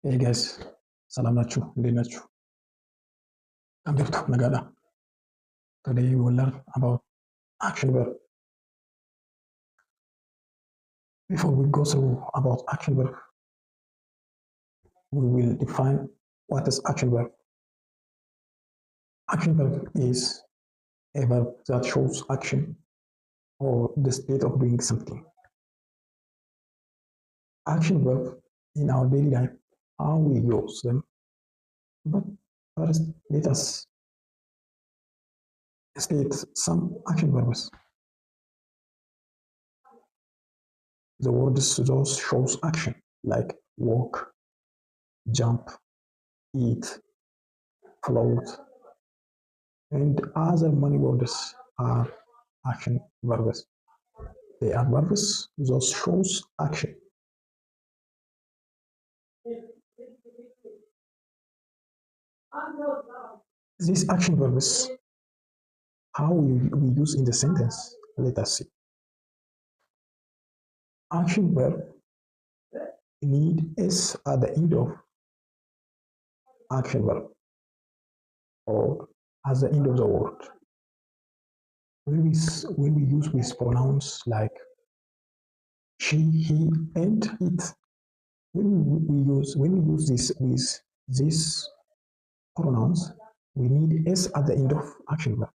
Hey guys, salam nachu, እንዴት ናችሁ? አንገብቱ ነጋዳ. Today we will learn about action verb. Before we go through about action verb, we will define what is action verb. Action verb is a verb that shows action or the state of doing something. Action verb in our daily life, how we use them. But first, let us state some action verbs. The words those shows action like walk, jump, eat, float, and other many words are action verbs. They are verbs that shows action. These action verbs, how we use in the sentence, let us see. Action verb need s at the end of action verb or at the end of the word. When we use with pronouns like she, he, and it, when we use this with these pronouns, we need s at the end of action verb.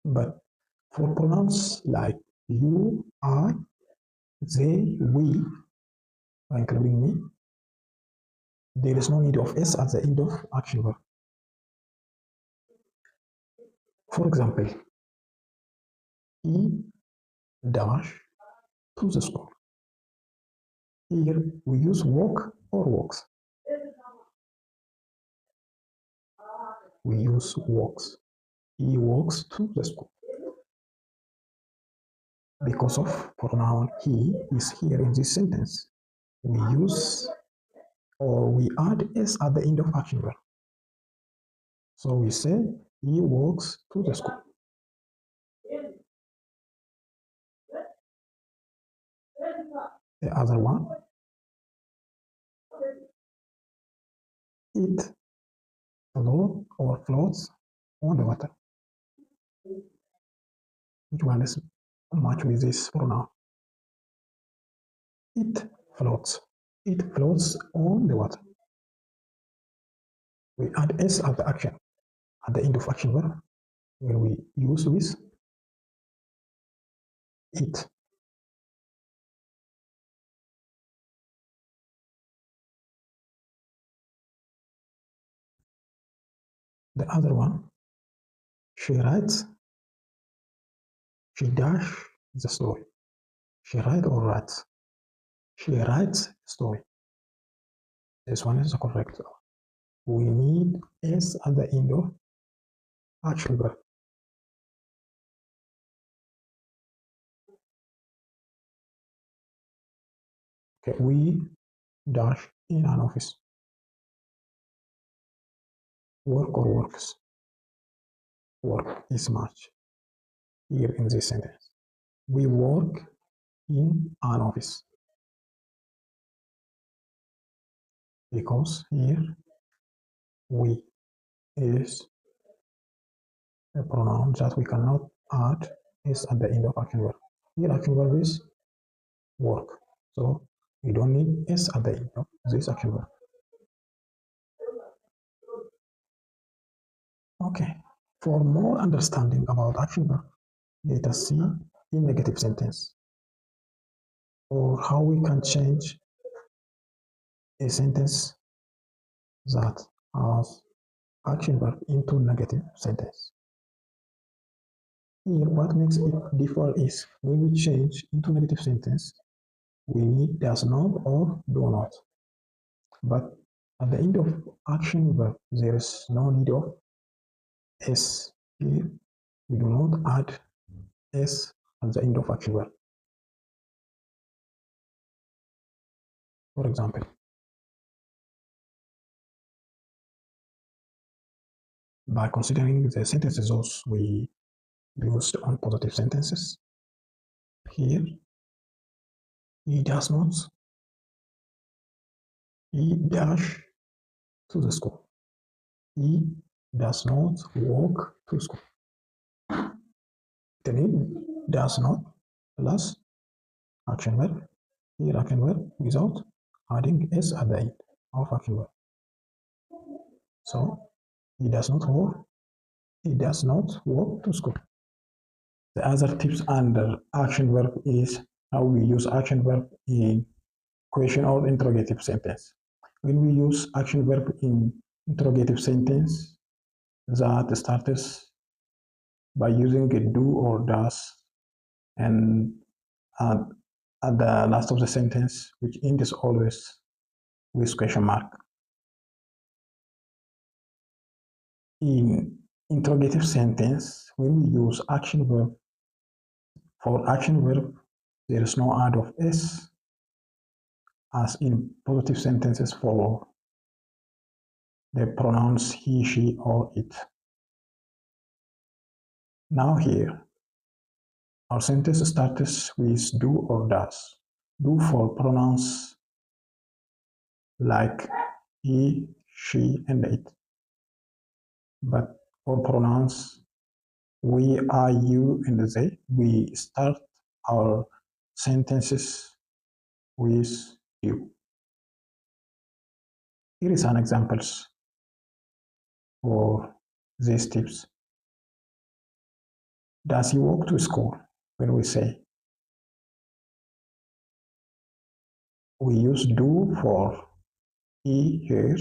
But for pronouns like you, I, they, we, including me, there is no need of s at the end of action verb. For example, he dash to the school. Here we use walk or walks. We use walks. He walks to the school. Because of pronoun he is here in this sentence, we use or we add s at the end of action verb. So we say he walks to the school. The other one, it floats on the water. Which one is match with this pronoun? It floats. It floats on the water. We add s at the action, at the end of action verb, when we use with it. The other one, she writes, she dash the story. She writes or writes. She writes story. This one is the correct one. We need s at the end of action verb. Okay, we dash in an office. Work or works. Work is much here in this sentence. We work in an office. Because here we is a pronoun that we cannot add s at the end of action verb. Here action verb is work. So we don't need s at the end of this action verb. Okay, for more understanding about action verb, let us see in negative sentence or how we can change a sentence that has action verb into negative sentence. Here, what makes it differ is when we change into negative sentence, we need does not or do not. But at the end of action verb, there is no need of s. Here, we do not add s at the end of action verb. For example, by considering the sentences those we used on positive sentences, here he does not He dash to the school. He does not walk to school. Then it does not plus action verb. Here action verb without adding s at the end of action verb. So he does not walk. He does not walk to school. The other tips under action verb is how we use action verb in question or interrogative sentence. When we use action verb in interrogative sentence, that starts by using a do or does, and at, at the last of the sentence, which ends always with question mark. In interrogative sentence, when we use action verb, for action verb, there is no add of s, as in positive sentences for the pronouns he, she, or it. Now here, our sentence starts with do or does. Do for pronouns like he, she, and it. But for pronouns we, I, you, and they, we start our sentences with you. Here is an examples for these tips. Does he walk to school? When we say, we use do for he, her,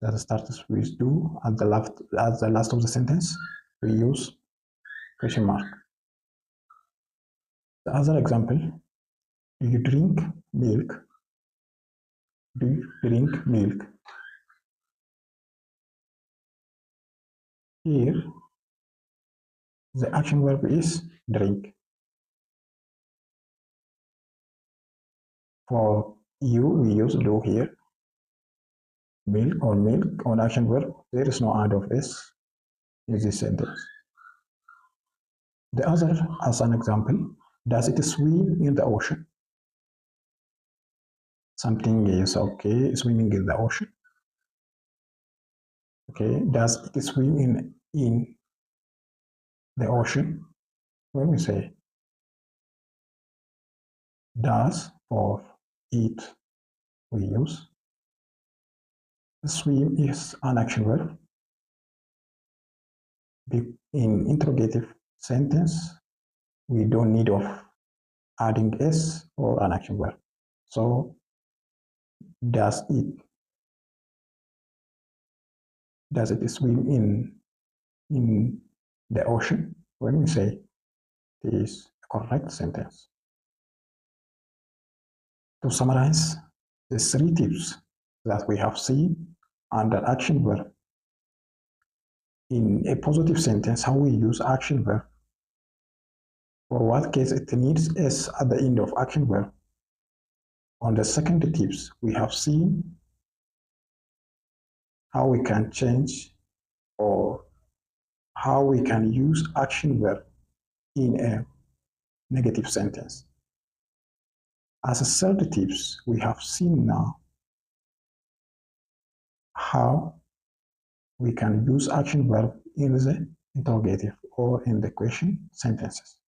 that starts with do at the last of the sentence. We use question mark. The other example, do you drink milk? Do you drink milk? Here, the action verb is drink. For you, we use do here. Milk on action verb, there is no add of s in this sentence. The other, as an example, does it swim in the ocean? Something is okay, swimming in the ocean. Okay, does it swim in the ocean? When we say does for it, we use swim is an action verb. In interrogative sentence, we don't need of adding s or an action verb. So does it swim in the ocean? When we say it is a correct sentence. To summarize, the three tips that we have seen under action verb. In a positive sentence, how we use action verb. For what case it needs s at the end of action verb. On the second tips, we have seen how we can change or how we can use action verb in a negative sentence. As a third tips, we have seen now how we can use action verb in the interrogative or in the question sentences.